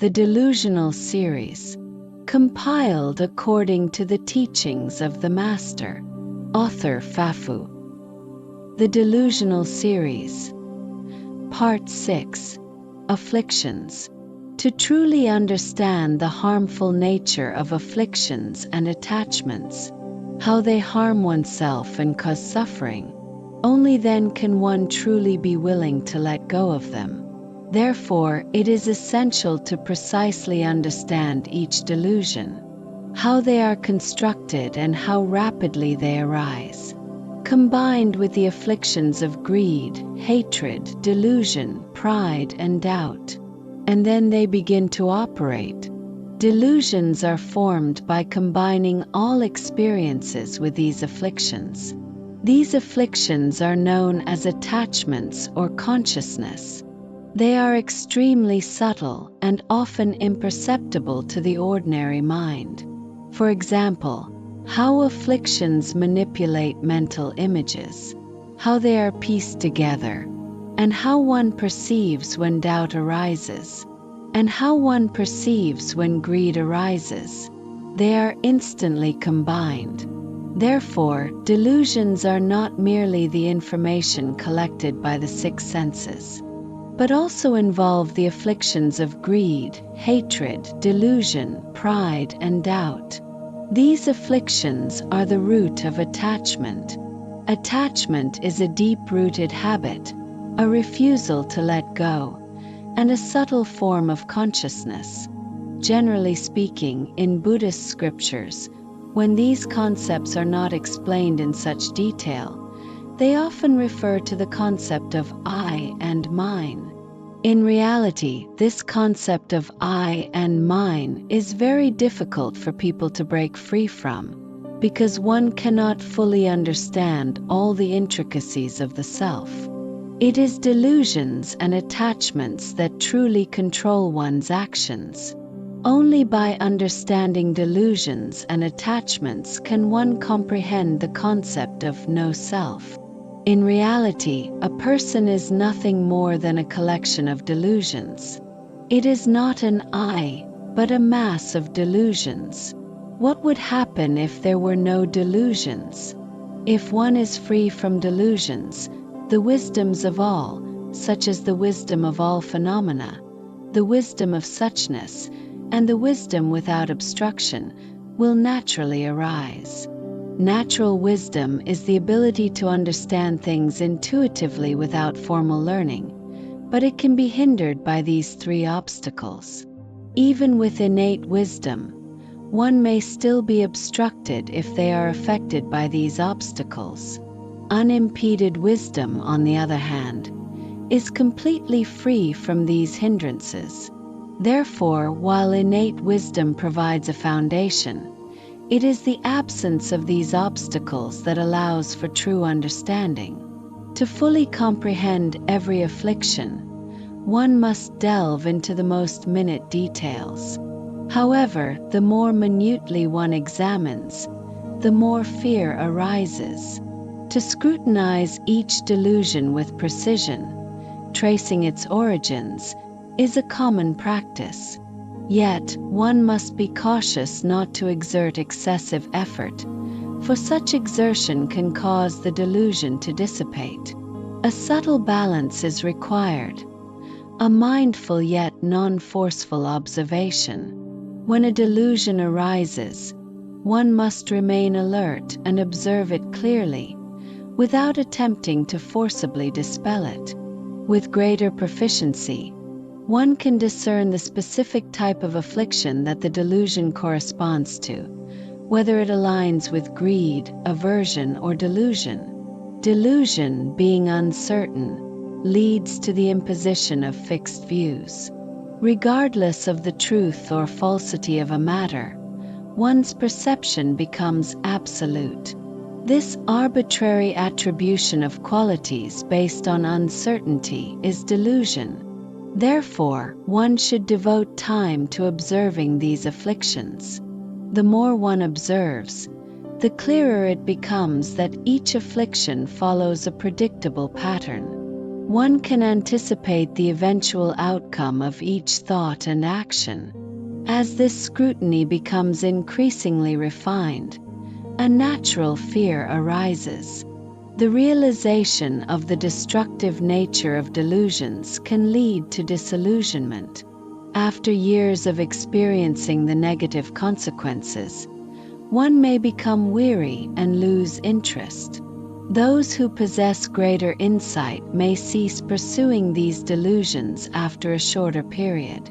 the Delusional Series, compiled according to the teachings of the Master, author Fafu. The Delusional Series, Part 6, Afflictions. To truly understand the harmful nature of afflictions and attachments, how they harm oneself and cause suffering, only then can one truly be willing to let go of them. Therefore, it is essential to precisely understand each delusion, how they are constructed and how rapidly they arise. Combined with the afflictions of greed, hatred, delusion, pride, and doubt, and then they begin to operate. Delusions are formed by combining all experiences with these afflictions. These afflictions are known as attachments or consciousness. They are extremely subtle and often imperceptible to the ordinary mind. For example, how afflictions manipulate mental images, how they are pieced together, and how one perceives when doubt arises, and how one perceives when greed arises. They are instantly combined. Therefore, delusions are not merely the information collected by the six senses, but also involve the afflictions of greed, hatred, delusion, pride, and doubt. These afflictions are the root of attachment. Attachment is a deep-rooted habit, a refusal to let go, and a subtle form of consciousness. Generally speaking, in Buddhist scriptures, when these concepts are not explained in such detail, they often refer to the concept of I and mine. In reality, this concept of I and mine is very difficult for people to break free from, because one cannot fully understand all the intricacies of the self. It is delusions and attachments that truly control one's actions. Only by understanding delusions and attachments can one comprehend the concept of no self. In reality, a person is nothing more than a collection of delusions. It is not an I, but a mass of delusions. What would happen if there were no delusions? If one is free from delusions, the wisdoms of all, such as the wisdom of all phenomena, the wisdom of suchness, and the wisdom without obstruction, will naturally arise. Natural wisdom is the ability to understand things intuitively without formal learning, but it can be hindered by these three obstacles. Even with innate wisdom, one may still be obstructed if they are affected by these obstacles. Unimpeded wisdom, on the other hand, is completely free from these hindrances. Therefore, while innate wisdom provides a foundation, it is the absence of these obstacles that allows for true understanding. To fully comprehend every affliction, one must delve into the most minute details. However, the more minutely one examines, the more fear arises. To scrutinize each delusion with precision, tracing its origins, is a common practice. Yet, one must be cautious not to exert excessive effort, for such exertion can cause the delusion to dissipate. A subtle balance is required, a mindful yet non-forceful observation. When a delusion arises, one must remain alert and observe it clearly, without attempting to forcibly dispel it. With greater proficiency, one can discern the specific type of affliction that the delusion corresponds to, whether it aligns with greed, aversion, or delusion. Delusion, being uncertain, leads to the imposition of fixed views. Regardless of the truth or falsity of a matter, one's perception becomes absolute. This arbitrary attribution of qualities based on uncertainty is delusion. Therefore, one should devote time to observing these afflictions. The more one observes, the clearer it becomes that each affliction follows a predictable pattern. one can anticipate the eventual outcome of each thought and action. As this scrutiny becomes increasingly refined, a natural fear arises. The realization of the destructive nature of delusions can lead to disillusionment. After years of experiencing the negative consequences, one may become weary and lose interest. Those who possess greater insight may cease pursuing these delusions after a shorter period.